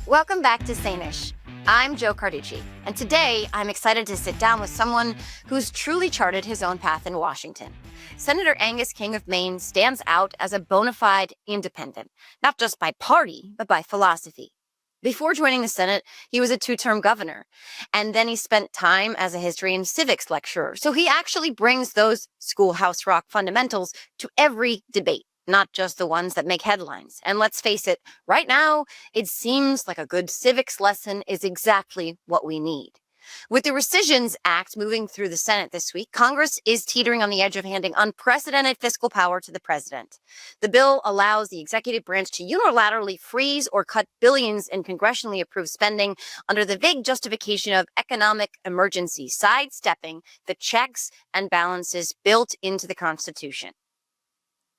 Welcome back to Sane-ish. I'm Jo Carducci, and today I'm excited to sit down with someone who's truly charted his own path in Washington. Senator Angus King of Maine stands out as a bona fide independent, not just by party, but by philosophy. Before joining the Senate, he was a two-term governor, and then he spent time as a history and civics lecturer. So he actually brings those schoolhouse rock fundamentals to every debate, not just the ones that make headlines. And let's face it, right now, it seems like a good civics lesson is exactly what we need. With the Rescissions Act moving through the Senate this week, Congress is teetering on the edge of handing unprecedented fiscal power to the president. The bill allows the executive branch to unilaterally freeze or cut billions in congressionally approved spending under the vague justification of economic emergency, sidestepping the checks and balances built into the Constitution.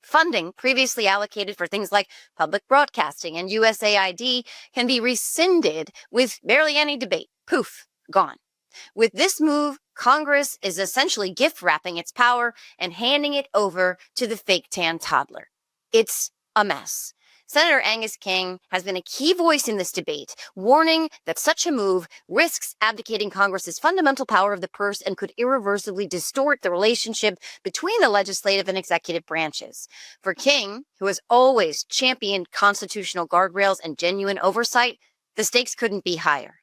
Funding previously allocated for things like public broadcasting and USAID can be rescinded with barely any debate. Poof, gone. With this move, Congress is essentially gift wrapping its power and handing it over to the fake tan toddler. It's a mess. Senator Angus King has been a key voice in this debate, warning that such a move risks abdicating Congress's fundamental power of the purse and could irreversibly distort the relationship between the legislative and executive branches. For King, who has always championed constitutional guardrails and genuine oversight, the stakes couldn't be higher.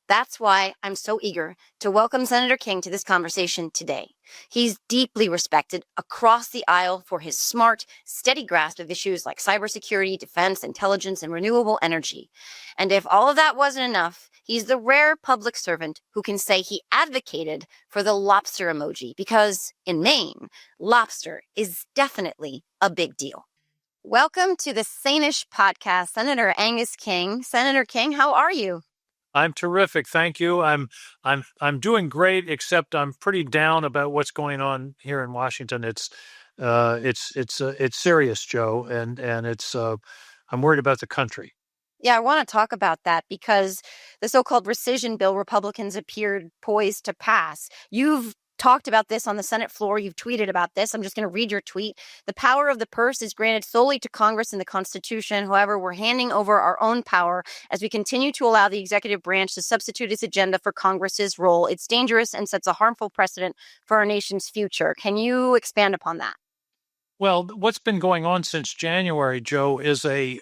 That's why I'm so eager to welcome Senator King to this conversation today. He's deeply respected across the aisle for his smart, steady grasp of issues like cybersecurity, defense, intelligence, and renewable energy. And if all of that wasn't enough, he's the rare public servant who can say he advocated for the lobster emoji because in Maine, lobster is definitely a big deal. Welcome to the Sane-ish podcast, Senator Angus King. Senator King, how are you? I'm terrific, thank you. I'm doing great, except I'm pretty down about what's going on here in Washington. It's serious, Joe, and I'm worried about the country. Yeah, I want to talk about that because the so-called Recision Bill Republicans appeared poised to pass. You've talked about this on the Senate floor. You've tweeted about this. I'm just going to read your tweet. The power of the purse is granted solely to Congress in the Constitution. However, we're handing over our own power as we continue to allow the executive branch to substitute its agenda for Congress's role. It's dangerous and sets a harmful precedent for our nation's future. Can you expand upon that? Well, what's been going on since January, Joe, is a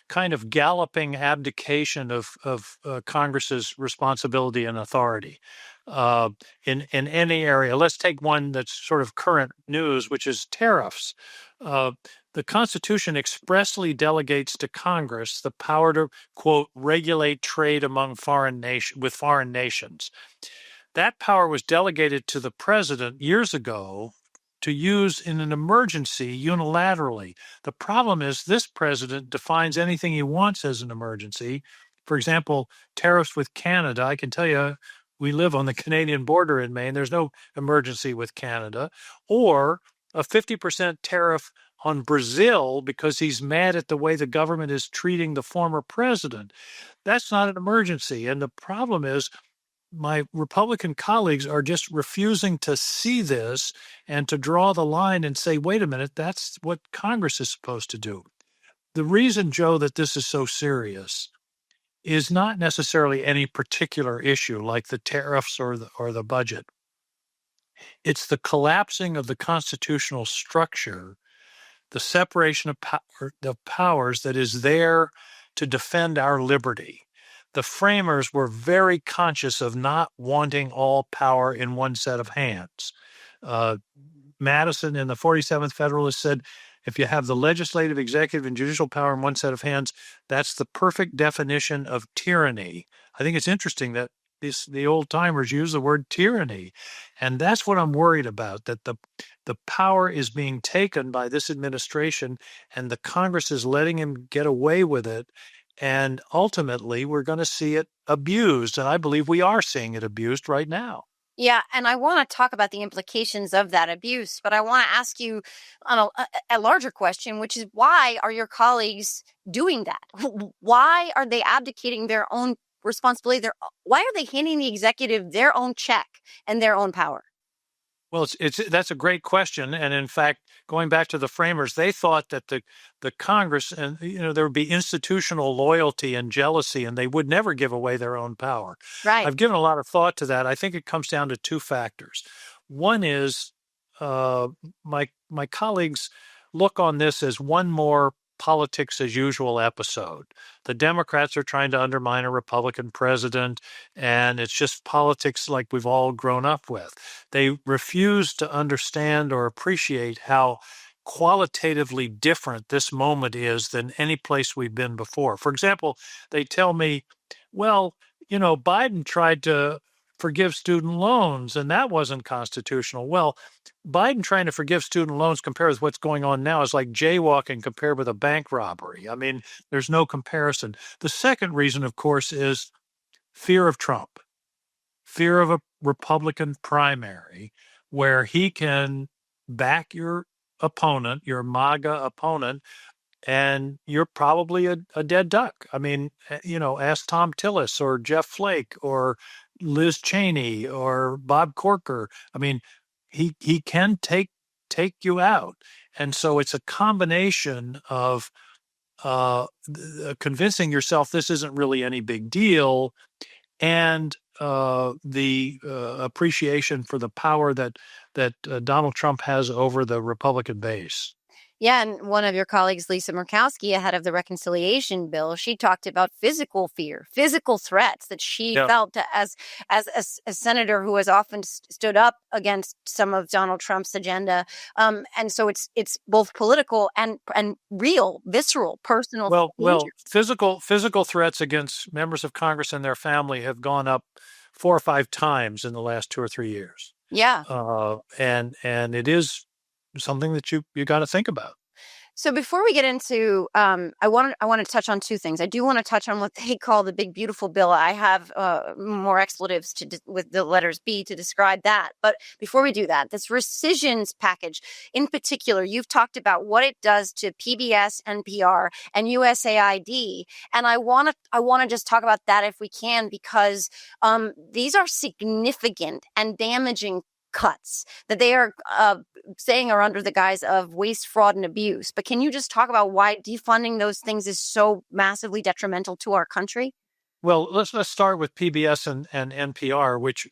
kind of galloping abdication of Congress's responsibility and authority in any area. Let's take one that's sort of current news, which is tariffs. The Constitution expressly delegates to Congress the power to, quote, regulate trade among foreign nations. That power was delegated to the president years ago to use in an emergency unilaterally. The problem is this president defines anything he wants as an emergency. For example, tariffs with Canada. I can tell you, we live on the Canadian border in Maine. There's no emergency with Canada. Or a 50% tariff on Brazil because he's mad at the way the government is treating the former president. That's not an emergency. And the problem is, my Republican colleagues are just refusing to see this and to draw the line and say, wait a minute, that's what Congress is supposed to do. The reason, Joe, that this is so serious is not necessarily any particular issue like the tariffs or the budget. It's the collapsing of the constitutional structure, the separation of powers that is there to defend our liberty. The framers were very conscious of not wanting all power in one set of hands. Madison in the 47th Federalist said, if you have the legislative, executive, and judicial power in one set of hands, that's the perfect definition of tyranny. I think it's interesting that the old timers use the word tyranny. And that's what I'm worried about, that the power is being taken by this administration and the Congress is letting him get away with it. And ultimately, we're going to see it abused. And I believe we are seeing it abused right now. Yeah, and I want to talk about the implications of that abuse, but I want to ask you on a larger question, which is why are your colleagues doing that? Why are they abdicating their own responsibility? Why are they handing the executive their own check and their own power? Well, that's a great question, and in fact, going back to the framers, they thought that the Congress and there would be institutional loyalty and jealousy, and they would never give away their own power. Right. I've given a lot of thought to that. I think it comes down to two factors. One is uh, my colleagues look on this as one more politics as usual episode. The Democrats are trying to undermine a Republican president, and it's just politics like we've all grown up with. They refuse to understand or appreciate how qualitatively different this moment is than any place we've been before. For example, they tell me, well, Biden tried to forgive student loans and that wasn't constitutional. Well, Biden trying to forgive student loans compared with what's going on now is like jaywalking compared with a bank robbery. I mean, there's no comparison. The second reason, of course, is fear of Trump, fear of a Republican primary where he can back your opponent, your MAGA opponent, and you're probably a dead duck. I mean, ask Tom Tillis or Jeff Flake or Liz Cheney or Bob Corker. I mean, he can take you out, and so it's a combination of convincing yourself this isn't really any big deal, and the appreciation for the power that Donald Trump has over the Republican base. Yeah, and one of your colleagues, Lisa Murkowski, ahead of the Reconciliation Bill, she talked about physical fear, physical threats that she Yeah. felt as a senator who has often stood up against some of Donald Trump's agenda. And so it's both political and real, visceral, personal Well, danger. physical threats against members of Congress and their family have gone up 4 or 5 times in the last 2 or 3 years, Yeah. and it is something that you got to think about. So before we get into, I want to touch on two things. I do want to touch on what they call the big beautiful bill. I have more expletives with the letters B to describe that. But before we do that, this rescissions package, in particular, you've talked about what it does to PBS, NPR, and USAID, and I want to just talk about that if we can, because these are significant and damaging cuts that they are saying are under the guise of waste, fraud, and abuse. But can you just talk about why defunding those things is so massively detrimental to our country? Well, let's start with PBS and NPR, which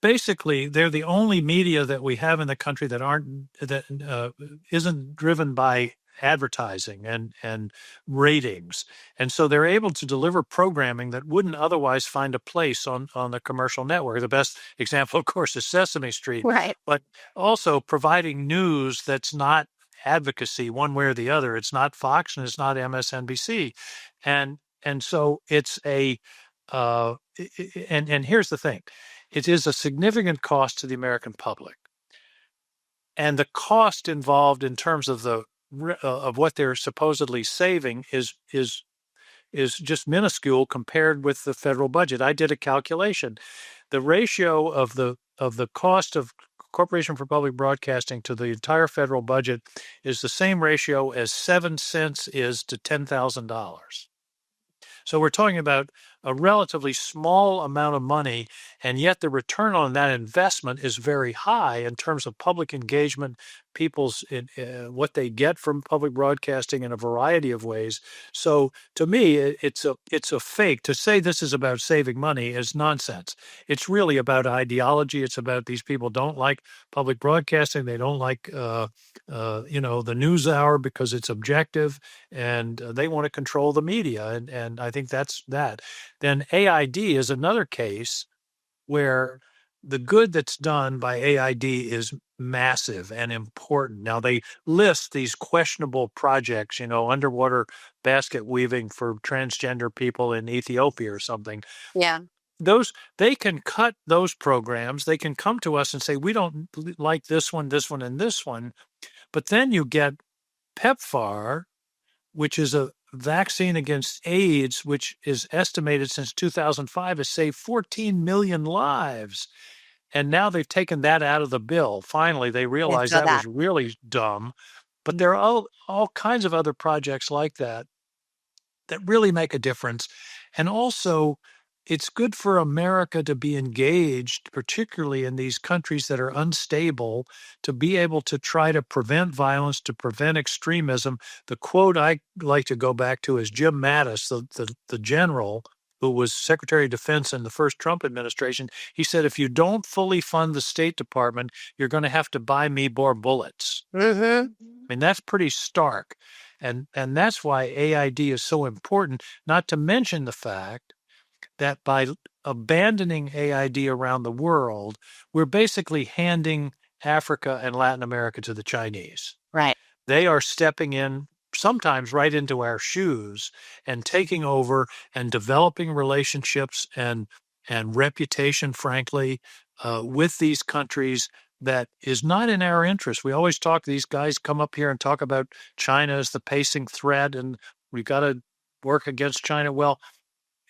basically they're the only media that we have in the country that isn't driven by advertising and ratings, and so they're able to deliver programming that wouldn't otherwise find a place on the commercial network. The best example, of course, is Sesame Street, Right. but also providing news that's not advocacy one way or the other. It's not Fox and it's not MSNBC, and so it's a and here's the thing, it is a significant cost to the American public, and the cost involved in terms of of what they're supposedly saving is just minuscule compared with the federal budget. I did a calculation. The ratio of the cost of Corporation for Public Broadcasting to the entire federal budget is the same ratio as 7 cents is to $10,000. So we're talking about a relatively small amount of money, and yet the return on that investment is very high in terms of public engagement, what they get from public broadcasting in a variety of ways. So to me, it's a fake. To say this is about saving money is nonsense. It's really about ideology. It's about these people don't like public broadcasting. They don't like the news hour because it's objective, and they want to control the media. And I think that's that. Then AID is another case where the good that's done by AID is massive and important. Now they list these questionable projects, underwater basket weaving for transgender people in Ethiopia or something. Yeah. They can cut those programs. They can come to us and say, we don't like this one, and this one. But then you get PEPFAR, which is a vaccine against AIDS, which is estimated since 2005 has saved 14 million lives. And now they've taken that out of the bill. Finally, they Yeah, realized so that was really dumb. But there are all kinds of other projects like that that really make a difference. And also, it's good for America to be engaged, particularly in these countries that are unstable, to be able to try to prevent violence, to prevent extremism. The quote I like to go back to is Jim Mattis, the general who was Secretary of Defense in the first Trump administration. He said, if you don't fully fund the State Department, you're going to have to buy me more bullets. Mm-hmm. I mean, that's pretty stark. And that's why AID is so important, not to mention the fact that by abandoning AID around the world, we're basically handing Africa and Latin America to the Chinese. Right. They are stepping in sometimes right into our shoes and taking over and developing relationships and reputation, frankly, with these countries that is not in our interest. We always talk, these guys come up here and talk about China as the pacing threat, and we've got to work against China. Well,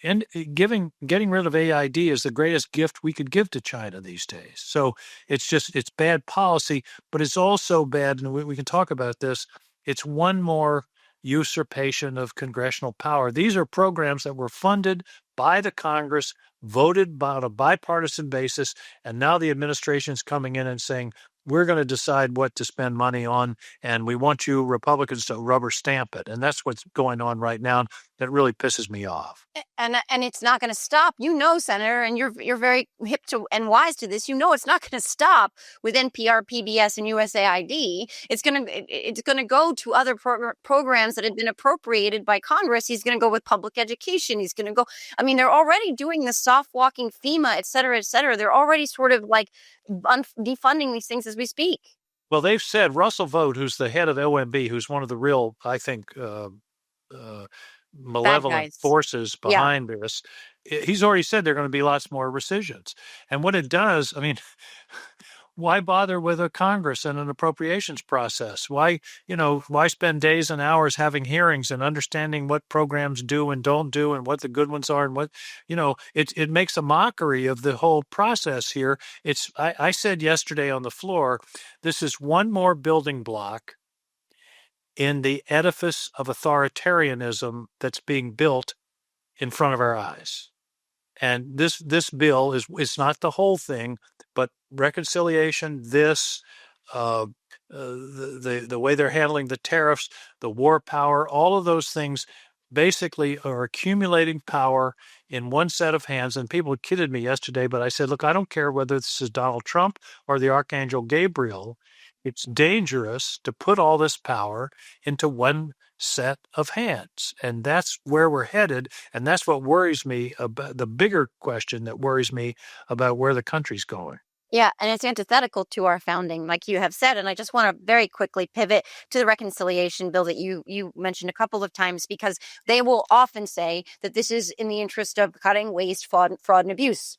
and getting rid of AID is the greatest gift we could give to China these days. So it's bad policy, but it's also bad, and we can talk about this. It's one more usurpation of congressional power. These are programs that were funded by the Congress, voted on a bipartisan basis, and now the administration is coming in and saying, we're going to decide what to spend money on, and we want you Republicans to rubber stamp it. And that's what's going on right now. That really pisses me off. And it's not going to stop. Senator, and you're very hip to and wise to this. It's not going to stop with NPR, PBS, and USAID. It's going to go to other programs that have been appropriated by Congress. He's going to go with public education. He's going to go. I mean, they're already doing the soft walking FEMA, et cetera, et cetera. They're already sort of like defunding these things as we speak. Well, they've said Russell Vought, who's the head of OMB, who's one of the real, I think, malevolent forces behind this, he's already said there are going to be lots more rescissions. And what it does, I mean, why bother with a Congress and an appropriations process? Why spend days and hours having hearings and understanding what programs do and don't do and what the good ones are and what, it makes a mockery of the whole process here. I said yesterday on the floor, this is one more building block in the edifice of authoritarianism that's being built in front of our eyes. And this bill is not the whole thing, but reconciliation, the way they're handling the tariffs, the war power, all of those things basically are accumulating power in one set of hands. And people kidded me yesterday, but I said, look, I don't care whether this is Donald Trump or the Archangel Gabriel. It's dangerous to put all this power into one set of hands. And that's where we're headed. And that's what worries me about the bigger question that worries me about where the country's going. Yeah, and it's antithetical to our founding, like you have said. And I just want to very quickly pivot to the reconciliation bill that you mentioned a couple of times, because they will often say that this is in the interest of cutting waste, fraud, and abuse.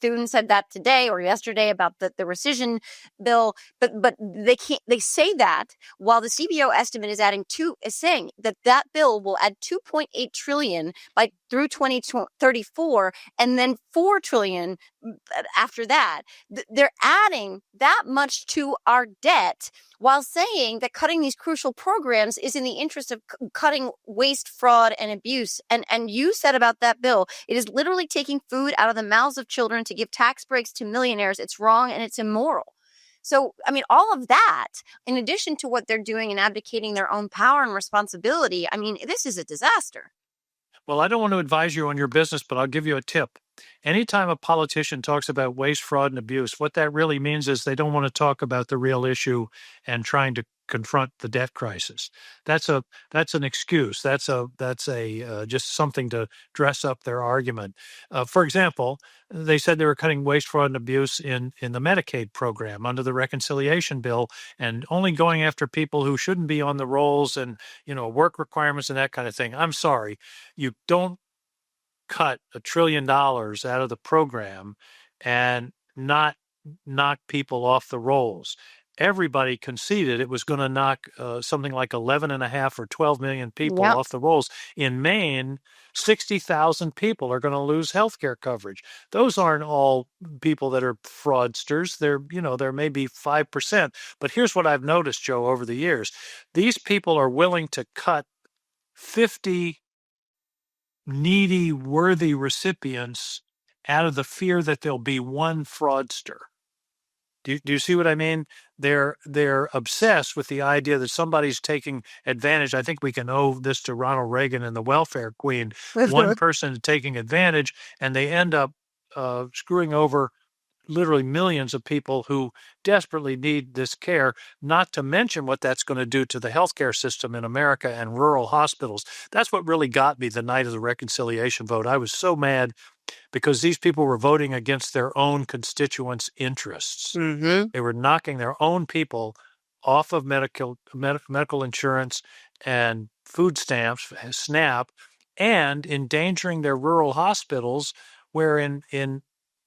Thune said that today or yesterday about the Rescission Bill, but they say that while the CBO estimate is saying that bill will add 2.8 trillion through 2034, and then 4 trillion after that. They're adding that much to our debt while saying that cutting these crucial programs is in the interest of cutting waste, fraud, and abuse. And you said about that bill, it is literally taking food out of the mouths of children to give tax breaks to millionaires. It's wrong and it's immoral. So, I mean, all of that, in addition to what they're doing and abdicating their own power and responsibility, I mean, this is a disaster. Well, I don't want to advise you on your business, but I'll give you a tip. Anytime a politician talks about waste, fraud, and abuse, what that really means is they don't want to talk about the real issue and trying to confront the debt crisis. That's an excuse. That's just something to dress up their argument. For example, they said they were cutting waste, fraud, and abuse in the Medicaid program under the reconciliation bill, and only going after people who shouldn't be on the rolls and work requirements and that kind of thing. I'm sorry, you don't cut $1 trillion out of the program and not knock people off the rolls. Everybody conceded it was going to knock something like 11.5 or 12 million people off the rolls. In Maine, 60,000 people are going to lose health care coverage. Those aren't all people that are fraudsters. There may be 5%. But here's what I've noticed, Joe, over the years. These people are willing to cut 50 needy, worthy recipients out of the fear that there'll be one fraudster. Do you see what I mean? They're obsessed with the idea that somebody's taking advantage. I think we can owe this to Ronald Reagan and the welfare queen. One person is taking advantage, and they end up screwing over literally millions of people who desperately need this care, not to mention what that's going to do to the healthcare system in America and rural hospitals. That's what really got me the night of the reconciliation vote. I was so mad because these people were voting against their own constituents' interests. Mm-hmm. They were knocking their own people off of medical insurance and food stamps, SNAP, and endangering their rural hospitals, where in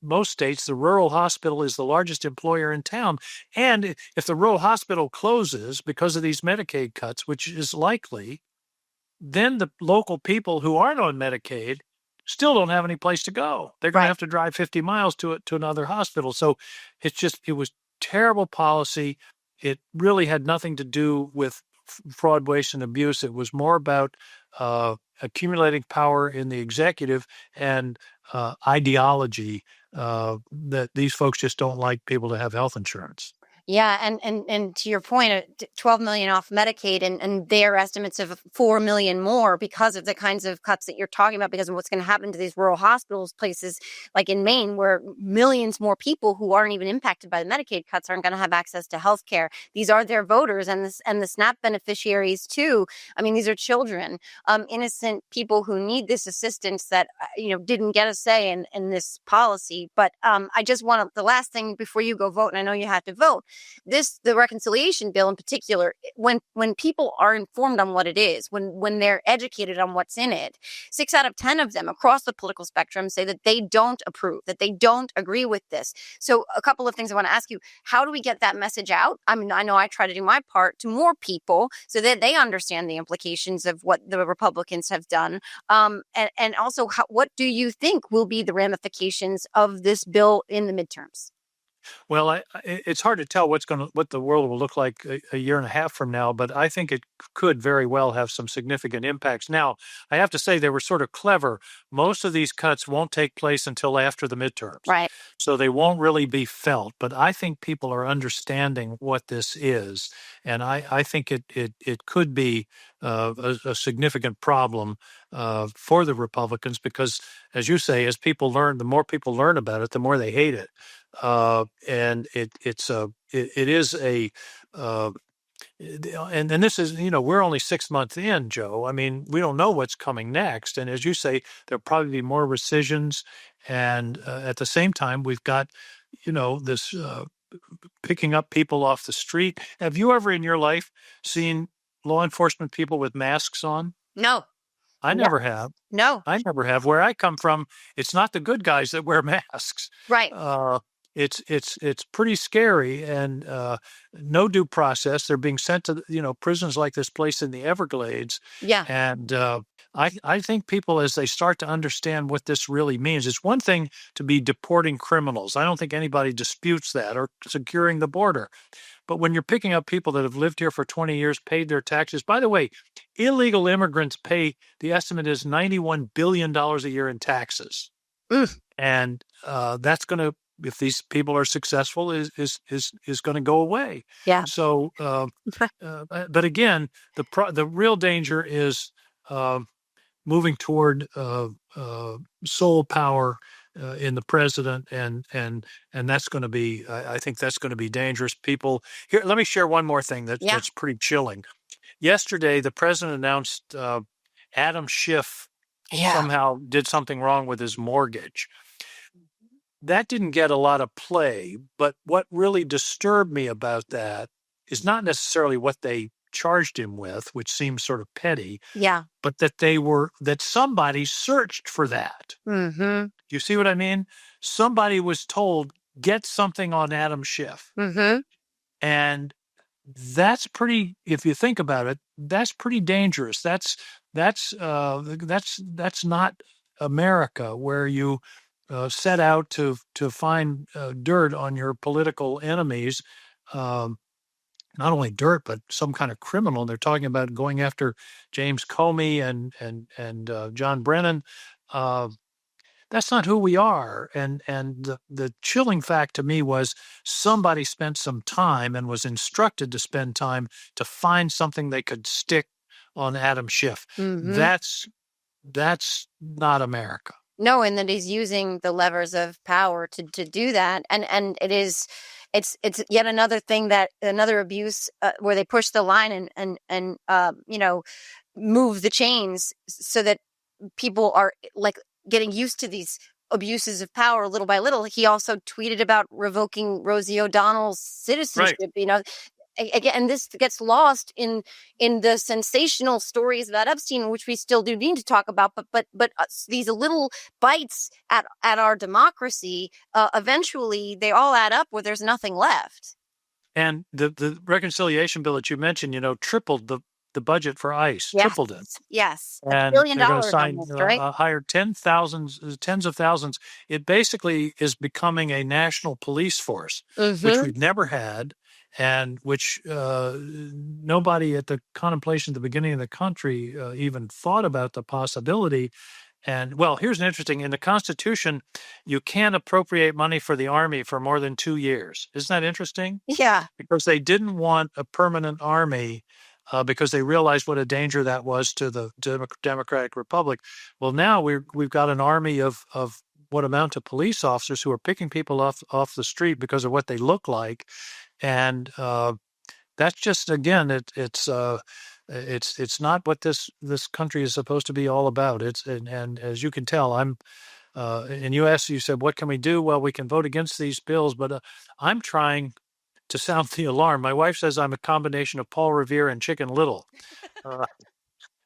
most states, the rural hospital is the largest employer in town. And if the rural hospital closes because of these Medicaid cuts, which is likely, then the local people who aren't on Medicaid still don't have any place to go. They're going Right. to have to drive 50 miles to another hospital. So it was terrible policy. It really had nothing to do with fraud, waste, and abuse. It was more about accumulating power in the executive and ideology that these folks just don't like people to have health insurance. Yeah, and to your point, 12 million off Medicaid and their estimates of 4 million more because of the kinds of cuts that you're talking about, because of what's going to happen to these rural hospitals, places like in Maine, where millions more people who aren't even impacted by the Medicaid cuts aren't going to have access to health care. These are their voters and the SNAP beneficiaries too. I mean, these are children, innocent people who need this assistance that didn't get a say in this policy. But I just want the last thing before you go vote, and I know you have to vote. The reconciliation bill in particular, when people are informed on what it is, when they're educated on what's in it, 6 out of 10 of them across the political spectrum say that they don't approve, that they don't agree with this. So a couple of things I want to ask you: how do we get that message out? I mean, I know I try to do my part to more people so that they understand the implications of what the Republicans have done. And also, what do you think will be the ramifications of this bill in the midterms? Well, it's hard to tell what the world will look like a year and a half from now, but I think it could very well have some significant impacts. Now, I have to say they were sort of clever. Most of these cuts won't take place until after the midterms, Right. so they won't really be felt. But I think people are understanding what this is, and I think it could be a significant problem for the Republicans because, as you say, as people learn, the more people learn about it, the more they hate it. And it is a and this is, we're only 6 months in, Joe. I mean, we don't know what's coming next, and as you say, there'll probably be more rescissions, and at the same time, we've got this picking up people off the street. Have you ever in your life seen law enforcement people with masks on? No. I No. never have. No. I never have. Where I come from, it's not the good guys that wear masks. Right. It's pretty scary, and no due process. They're being sent to prisons like this place in the Everglades. Yeah. And I think people, as they start to understand what this really means, it's one thing to be deporting criminals. I don't think anybody disputes that, or securing the border. But when you're picking up people that have lived here for 20 years, paid their taxes. By the way, illegal immigrants pay, the estimate is $91 billion a year in taxes. And that's going to, if these people are successful, is going to go away. Yeah. So, but again, the real danger is moving toward sole power in the president, and that's going to be, I think that's going to be dangerous. People here. Let me share one more thing that's pretty chilling. Yesterday, the president announced Adam Schiff somehow did something wrong with his mortgage. That didn't get a lot of play, but what really disturbed me about that is not necessarily what they charged him with, which seems sort of petty. Yeah. But that somebody searched for that. Mm-hmm. You see what I mean? Somebody was told, get something on Adam Schiff. Mm-hmm. And that's pretty, if you think about it, that's pretty dangerous. That's not America, where you set out to find dirt on your political enemies. not only dirt, but some kind of criminal. They're talking about going after James Comey and John Brennan. Uh, that's not who we are. And the chilling fact to me was somebody spent some time and was instructed to spend time to find something they could stick on Adam Schiff. Mm-hmm. That's not America. No, and that he's using the levers of power to do that, and it's yet another thing, that another abuse where they push the line and move the chains so that people are like getting used to these abuses of power little by little. He also tweeted about revoking Rosie O'Donnell's citizenship. Right. Again, and this gets lost in the sensational stories about Epstein, which we still do need to talk about. But these little bites at our democracy, eventually they all add up where there's nothing left. And the reconciliation bill that you mentioned, tripled the budget for ICE, Yes. tripled it. Yes, And $1 billion they're going to sign, almost, right? hire tens of thousands. It basically is becoming a national police force, which we've never had, and which nobody at the contemplation at the beginning of the country even thought about the possibility. And well, here's an interesting, in the Constitution, you can't appropriate money for the Army for more than 2 years. Isn't that interesting? Yeah. Because they didn't want a permanent army because they realized what a danger that was to the Democratic Republic. Well, now we've got an army of what amount to police officers who are picking people off the street because of what they look like. And that's just, again, it's not what this country is supposed to be all about. And as you can tell, I'm and you said, what can we do? Well, we can vote against these bills, but I'm trying to sound the alarm. My wife says I'm a combination of Paul Revere and Chicken Little,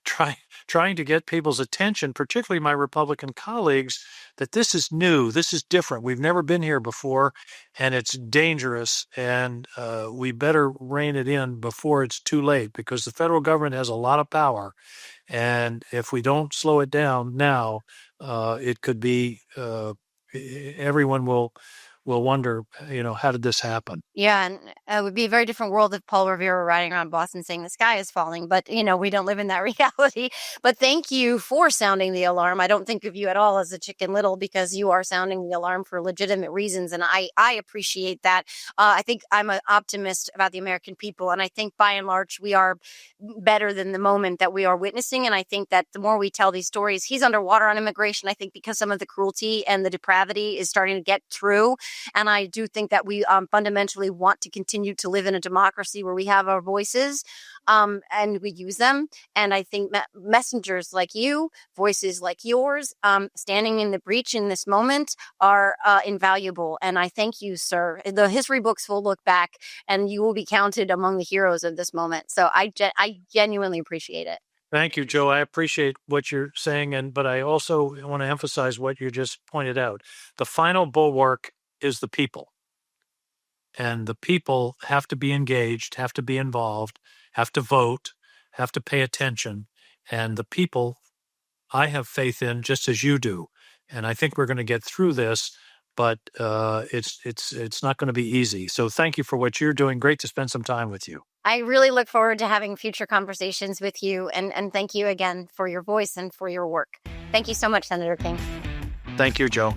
trying to get people's attention, particularly my Republican colleagues, that this is new, this is different. We've never been here before, and it's dangerous, and we better rein it in before it's too late, because the federal government has a lot of power, and if we don't slow it down now, it could be everyone will wonder, how did this happen? Yeah, and it would be a very different world if Paul Revere were riding around Boston saying the sky is falling. But, we don't live in that reality. But thank you for sounding the alarm. I don't think of you at all as a Chicken Little, because you are sounding the alarm for legitimate reasons. And I appreciate that. I think I'm an optimist about the American people. And I think by and large, we are better than the moment that we are witnessing. And I think that the more we tell these stories, he's underwater on immigration, I think, because some of the cruelty and the depravity is starting to get through. And I do think that we fundamentally want to continue to live in a democracy where we have our voices and we use them. And I think messengers like you, voices like yours, standing in the breach in this moment are invaluable. And I thank you, sir. The history books will look back and you will be counted among the heroes of this moment. So I genuinely appreciate it. Thank you, Jo. I appreciate what you're saying, but I also want to emphasize what you just pointed out. The final bulwark is the people. And the people have to be engaged, have to be involved, have to vote, have to pay attention. And the people I have faith in, just as you do. And I think we're going to get through this, but it's not going to be easy. So thank you for what you're doing. Great to spend some time with you. I really look forward to having future conversations with you. And thank you again for your voice and for your work. Thank you so much, Senator King. Thank you, Jo.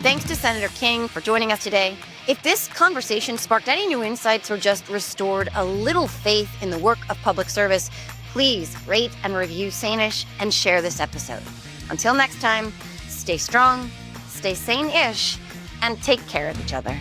Thanks to Senator King for joining us today. If this conversation sparked any new insights or just restored a little faith in the work of public service, please rate and review Sane-ish and share this episode. Until next time, stay strong, stay sane-ish, and take care of each other.